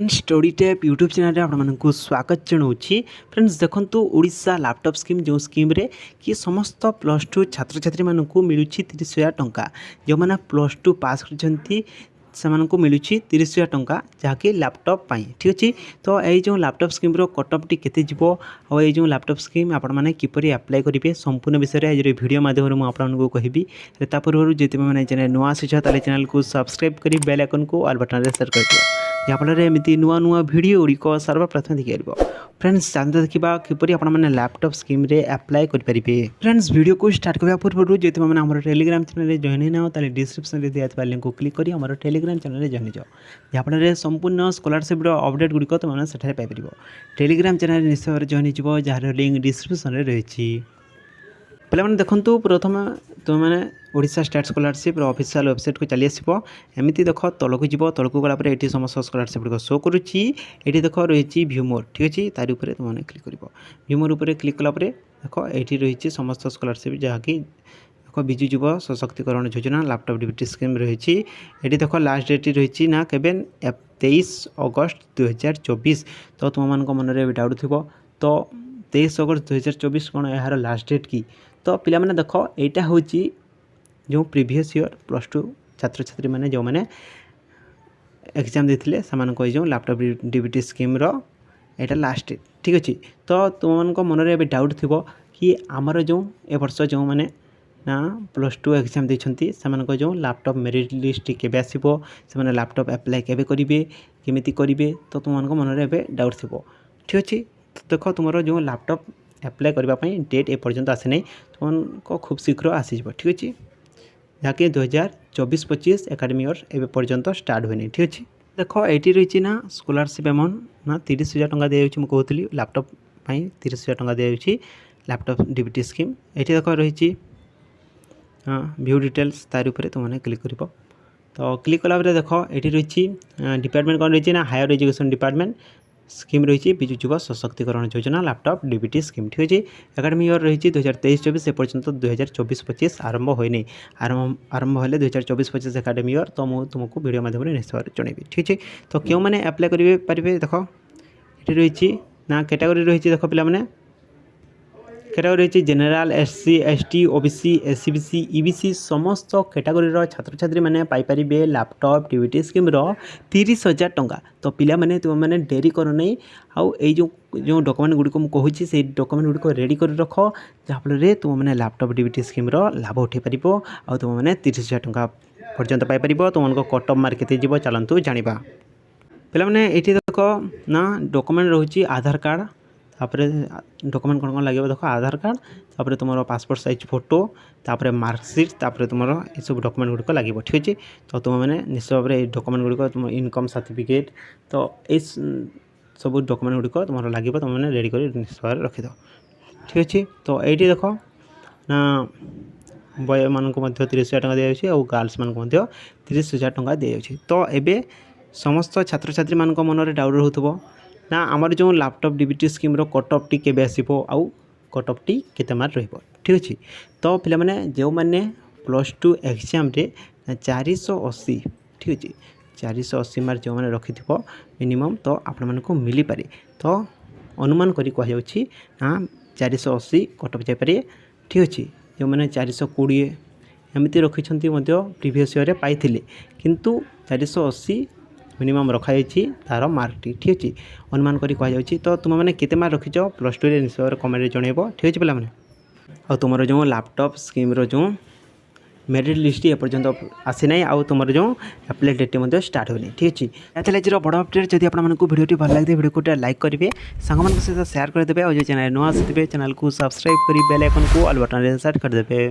Study tap YouTube channel आपको स्वागत जनाऊँगी। Friends देखो ओडिशा लैपटॉप स्कीम जो स्कीम रे कि समस्त प्लस टू छात्र छात्री मानू मिलूँ 30,000 टंका। जो मैंने प्लस टू पास कर से मिलूँ 30,000 टंका जहाँकि लैपटॉप पाई। ठीक अच्छे तो ये जो लैपटॉप स्कीम कटअफ टी केते जीवो और ये जो लैपटॉप स्कीम आपण मैंने किपरि अप्लाई करेंगे संपूर्ण विषय आज वीडियो माध्यम मुझे कहबी। पूर्व जिते मैंने चैनल नुआ आसीछ ताले चैनल को सब्सक्राइब करी बेल आइकन को ऑल बटन रे सेट कर दिया जहाँफल एमती नुआ नुआ भिडियो गुड़िक सर्वप्रथम देखिए। फ्रेंड्स जानते देखा किपरि आपने लैपटॉप स्कीम रे अप्लाई करेंगे। फ्रेंड्स वीडियो को स्टार्ट करने पूर्व जो मैंने आम टेलीग्राम चैनल जॉइन होना ताले डिस्क्रिप्शन में दिया लिंक को क्लिक कर आम टेलीग्राम चैनल जॉइन जाओ जहाँफल संपूर्ण स्कॉलरशिप अपडेट गुड़िक तुमने सेठारे पाइपर। टेलीग्राम चैनल निश्चय भाव जॉइन हो जार लिंक डिस्क्रिप्शन में रही। पे देखो प्रथम तुम मैंने Odisha state scholarship official website को चली आसो। एमती देख तलक जीव तलक गलापर ये समस्त स्कॉलरशिप गुड़ शो करुच्ची। ये देख रही व्यू मोर ठीक अच्छे तार उपरे तुमने क्लिक कर व्यू मोर उपर क्लिक कलापर देख ये रही समस्त स्कॉलरशिप जहाँकि देख बिजु युव सशक्तिकरण योजना लैपटॉप डीबीटी स्कीम रही। ये देख लास्ट डेट रही ना के 23 अगस्त 2024। तो तुम मान मन में डाउट थी तो 23 अगस्त 2024 कौन यार लास्ट डेट की। तो पिला माने देख यहाँ हूँ जो प्रीवियस ईयर प्लस टू छात्र छात्री मैंने जो मैंने एग्जाम देते से जो लैपटॉप डीबीटी स्कीम यहाँ लास्ट डेट ठीक अच्छे। तो तुम मन में डाउट थी कि आमर जो ए वर्ष जो मैंने ना प्लस टू एग्जाम देती से जो लैपटॉप मेरिट लिस्ट केबे आसो से लैपटॉप अप्लाई केबे करेंगे केमिति करेंगे। तो तुम मन में डाउट थी ठीक अच्छे। तो देख तुम जो लैपटॉप अप्लाई करने डेट ए पर्यंत आसी ना तुमको खूब शीघ्र आसीज ठीक अच्छे जहाँकि 2024-25 एकाडेमी ईयर ए पर्यंत स्टार्ट हुए ठीक अच्छे। देख ये रही ना स्कॉलरशिप अमाउंट ना 30,000 टंका दी कहती लैपटॉप 30,000 टंका दी लैपटॉप डीबीटी स्कीम। ये देख रही व्यू डिटेल्स तार उपरे तुमने क्लिक कर। तो क्लिक कला देख ये रही डिपार्टमेंट कौन रही ना हायर एजुकेशन डिपार्टमेंट स्कीम रही बिजु युव सशक्तिकरण योजना लैपटॉप डीबीटी स्कीम ठीक अच्छे। एकाडेमी ईयर रही 2023-24 पर्यंत 2024-25 आरंभ होनी आरंभ हेले 2024-25 एकाडेमी ईयर। तो मुझे तुमको वीडियो माध्यम निश्चय जनइबी ठीक अच्छे। तो क्यों मैंने अप्लाई करेंगे पारे देख ये रही ना कैटेगरी रही देख पे कैटेगरी रही general SC ST OBC SCBC EBC समस्त कैटेगरी छात्र छात्री मैंने पाइपर लैपटॉप डीबीटी स्कीम 30,000 टंका। तो पिला माने तुम मैंने डेरी कर नहीं आउ जो डॉक्यूमेंट गुड़िक मुझे से डॉक्यूमेंट गुड़िक रेडी कर रख जहाँफल तुम मैंने लैपटॉप डीबीटी स्कीम लाभ उठे पार आ तुम मैंने 30,000 टंका पर्यंत पाइपर। तुमको कट ऑफ मार्क के जीव चलतु जाना पे ये देख ना डॉक्यूमेंट रोचे आधार कार्ड तापर डॉक्यूमेंट कौन कौन लगे देख आधार कार्ड तापर तुम पासपोर्ट साइज फोटो तापर मार्कसीट तापर तुम ये सब डॉक्यूमेंट गुड़िक लगे ठीक अच्छे। तो तुम मैंने निश्चय भाव में डॉक्यूमेंट गुड़िक तुम इनकम सर्टिफिकेट तो ये सब डॉक्यूमेंट गुड़िक तुम लगे तुम मैंने रेडी कर निश्चय भाव रखिद ठीक अच्छे। तो ये देख ना बॉय मान 30,000 टंका दी और गर्ल्स मान 30,000 टंका दी। तो ये समस्त छात्र छात्री मान मन में डाउट रोथो ना आमर जो laptop DBT scheme cut off T केबे आसो आउ कट ऑफ टी केते मार्क रहिबो ठीक अच्छे। तो पे मैंने जो मैंने प्लस टू एग्जाम रे 480 ठीक अच्छे 480 मार्क जो मैंने रखि मिनिमम तो आपण को मिली पारे। तो अनुमान करी कह ना 480 कट ऑफ जापे ठीक अच्छे। जो मैंने 420 एमती रखिंट प्रीवियस ईयर पाई किंतु 480 मिनिमम रखाई तार मार्कटी ठीक अच्छे अनुमान करी कह। तो तुम मैंने केते मार्क रखिच प्लस टू निश्चय कमेंट जनइब ठीक अच्छे पे और तुम जो लैपटॉप स्कीम जो मेरिट लिस्ट एपर्यंत आसी ना आउ तुम जो अप्लाई डेट स्टार्ट होनी ठीक अच्छे। आज बड़ अपडेट जब आपको वीडियो भल लगे वीडियो को लाइक करेंगे सांग सहित सेयार करदे और जो चैनल नुआ आसते चैनल को सब्सक्राइब कर बेल आइकन को ऑल बटन सेट करदे।